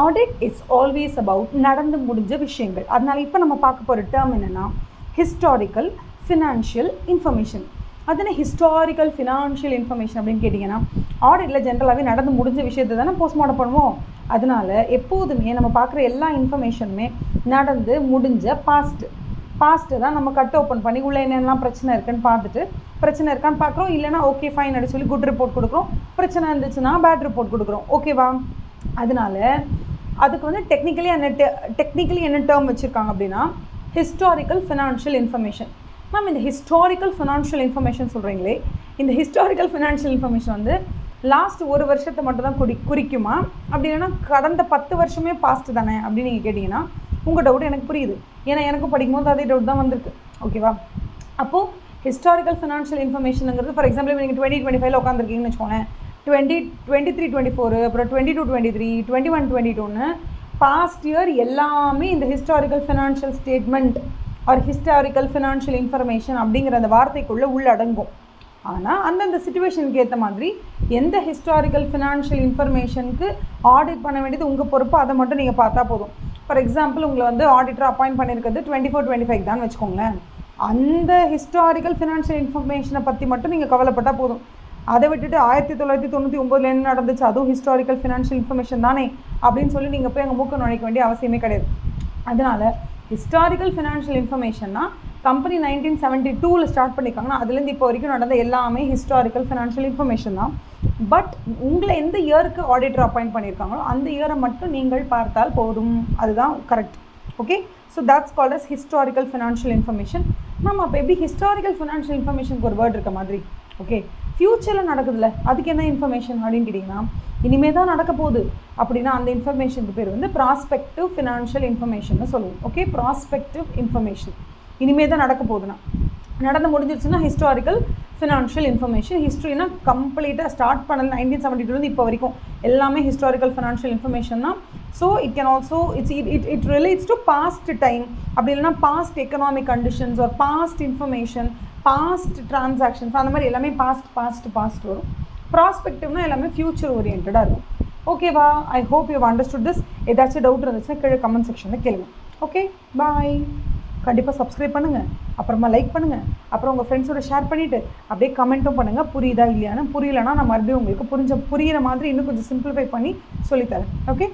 Audit is always about நடந்து முடிஞ்ச விஷயங்கள். அதனால் இப்போ நம்ம பார்க்க போகிற டேர்ம் என்னென்னா ஹிஸ்டாரிக்கல் ஃபினான்ஷியல் இன்ஃபர்மேஷன். அது என்ன ஹிஸ்டாரிக்கல் ஃபினான்ஷியல் இன்ஃபர்மேஷன் அப்படின்னு கேட்டிங்கன்னா, ஆடிட்டில் ஜென்ரலாகவே நடந்து முடிஞ்ச விஷயத்தை தானே போஸ்ட்மார்ட்டம் பண்ணுவோம். அதனால் எப்போதுமே நம்ம பார்க்குற எல்லா இன்ஃபர்மேஷனுமே நடந்து முடிஞ்ச பாஸ்ட்டு தான் நம்ம கட் ஓப்பன் பண்ணி உள்ளே என்னென்னலாம் பிரச்சனை இருக்குன்னு பார்த்துட்டு, பிரச்சனை இருக்கான்னு பார்க்குறோம். இல்லைனா ஓகே ஃபைன் அப்படி சொல்லி குட் ரிப்போர்ட் கொடுக்குறோம். பிரச்சனை இருந்துச்சுன்னா பேட் ரிப்போர்ட் கொடுக்குறோம். ஓகேவா? அதனால் அதுக்கு வந்து டெக்னிக்கலி என்ன டேர்ம் வச்சுருக்காங்க அப்படின்னா ஹிஸ்டாரிக்கல் ஃபினான்ஷியல் இன்ஃபர்மேஷன். மேம் இந்த ஹிஸ்டாரிக்கல் ஃபினான்ஷியல் இன்ஃபர்மேஷன் சொல்கிறீங்களே, இந்த ஹிஸ்டாரிக்கல் ஃபினான்ஷியல் இன்ஃபர்மேஷன் வந்து லாஸ்ட் ஒரு வருஷத்தை மட்டும் தான் குறிக்குமா, அப்படி இல்லைன்னா கடந்த 10 வருஷமே பாஸ்ட்டு தானே அப்படின்னு நீங்கள் கேட்டிங்கன்னா உங்கள் டவுட் எனக்கு புரியுது. ஏன்னா எனக்கும் படிக்கும்போது அதே டவுட் தான் வந்திருக்கு. ஓகேவா? அப்போது ஹிஸ்டாரிக்கல் ஃபினான்ஷியல் இன்ஃபர்மேஷனுங்கிறது ஃபார் எக்ஸாம்பிள் நீங்கள் 2025 உட்காந்துருக்கீங்கன்னு வச்சுக்கோங்களேன், 2023-24 அப்புறம் 22-23 21-22ன்னு பாஸ்ட் இயர் எல்லாமே இந்த historical financial statement or historical financial information அப்படிங்கிற அந்த வார்த்தைக்குள்ளே உள்ளடங்கும். ஆனால் அந்தந்த சிச்சுவேஷனுக்கு ஏற்ற மாதிரி எந்த ஹிஸ்டாரிக்கல் ஃபினான்ஷியல் இன்ஃபர்மேஷனுக்கு ஆடிட் பண்ண வேண்டியது உங்கள் பொறுப்பு, அதை மட்டும் நீங்கள் பார்த்தா போதும். ஃபார் எக்ஸாம்பிள் உங்களை வந்து ஆடிட்டர் அப்பாயிண்ட் பண்ணியிருக்கிறது 24-25 தான் வச்சுக்கோங்களேன். அந்த ஹிஸ்டாரிக்கல் ஃபினான்ஷியல் இன்ஃபர்மேஷனை பற்றி மட்டும் நீங்கள் கவலைப்பட்டால் போதும். அதை விட்டுட்டு 1999 என்ன நடந்துச்சு, அதுவும் ஹிஸ்டாரிக்கல் ஃபினான்ஷியல் இன்ஃபர்மேஷன் தானே அப்படின்னு சொல்லி நீங்கள் போய் எங்கள் மூக்க நுழைக்க வேண்டிய அவசியமே கிடையாது. அதனால் ஹிஸ்டாரிக்கல் ஃபினான்ஷியல் இன்ஃபர்மேஷன்னா கம்பெனி 1972 ஸ்டார்ட் பண்ணியிருக்காங்கன்னா அதுலேருந்து இப்போ வரைக்கும் நடந்த எல்லாமே ஹிஸ்டாரிக்கல் ஃபினான்ஷியல் இன்ஃபர்மேஷன் தான். பட் உங்களை எந்த இயருக்கு ஆடிட்டர் அப்பாயிண்ட் பண்ணியிருக்காங்களோ அந்த இயரை மட்டும் நீங்கள் பார்த்தால் போதும். அதுதான் correct. Okay, so that's called as historical financial information. நம்ம அப்போ எப்படி ஹிஸ்டாரிக்கல் ஃபினான்ஷியல் இன்ஃபர்மேஷனுக்கு ஒரு வேர்ட் இருக்க மாதிரி ஓகே ஃப்யூச்சரில் நடக்குதுல்ல அதுக்கு என்ன இன்ஃபர்மேஷன் அப்படின்னு கேட்டிங்கன்னா இனிமேல் தான் நடக்க போகுது அப்படின்னா அந்த இன்ஃபர்மேஷனுக்கு பேர் வந்து ப்ராஸ்பெக்டிவ் ஃபினான்ஷியல் இன்ஃபர்மேஷன் சொல்லுவோம். ஓகே, ப்ராஸ்பெக்டிவ் இன்ஃபர்மேஷன் இனிமேல் தான் நடக்க போகுதுன்னா, நடந்து முடிஞ்சிருச்சுன்னா ஹிஸ்டாரிக்கல் ஃபினான்ஷியல் இன்ஃபர்மேஷன். ஹிஸ்ட்ரினா கம்ப்ளீட்டாக ஸ்டார்ட் பண்ணது 1972 இப்போ வரைக்கும் எல்லாமே ஹிஸ்டாரிக்கல் ஃபினான்ஷியல் இன்ஃபர்மேஷன் தான். So it can also it relates to past time, அப்படி இல்லைனா பாஸ்ட் எக்கனாமிக் கண்டிஷன்ஸ் ஒரு பாஸ்ட் இன்ஃபர்மேஷன், பாஸ்ட் டிரான்சாக்ஷன்ஸ், அந்த மாதிரி எல்லாமே பாஸ்ட் வரும். ப்ராஸ்பெக்டிவ்னா எல்லாமே ஃபியூச்சர் ஓரியன்டாக இருக்கும். ஓகேவா? I hope you understood this. ஏதாச்சும் டவுட் இருந்துச்சுன்னா கீழே கமெண்ட் செக்ஷனில் கேளுங்க. ஓகே, பாய். கண்டிப்பாக சப்ஸ்கிரைப் பண்ணுங்கள், அப்புறமா லைக் பண்ணுங்கள், அப்புறம் உங்கள் ஃப்ரெண்ட்ஸோட ஷேர் பண்ணிவிட்டு அப்படியே கமெண்ட்டும் பண்ணுங்கள். புரியுதா இல்லையான்னு. புரியலைன்னா நான் மறுபடியும் உங்களுக்கு புரிகிற மாதிரி இன்னும் கொஞ்சம் சிம்பிளிஃபை பண்ணி சொல்லித்தரேன். ஓகே.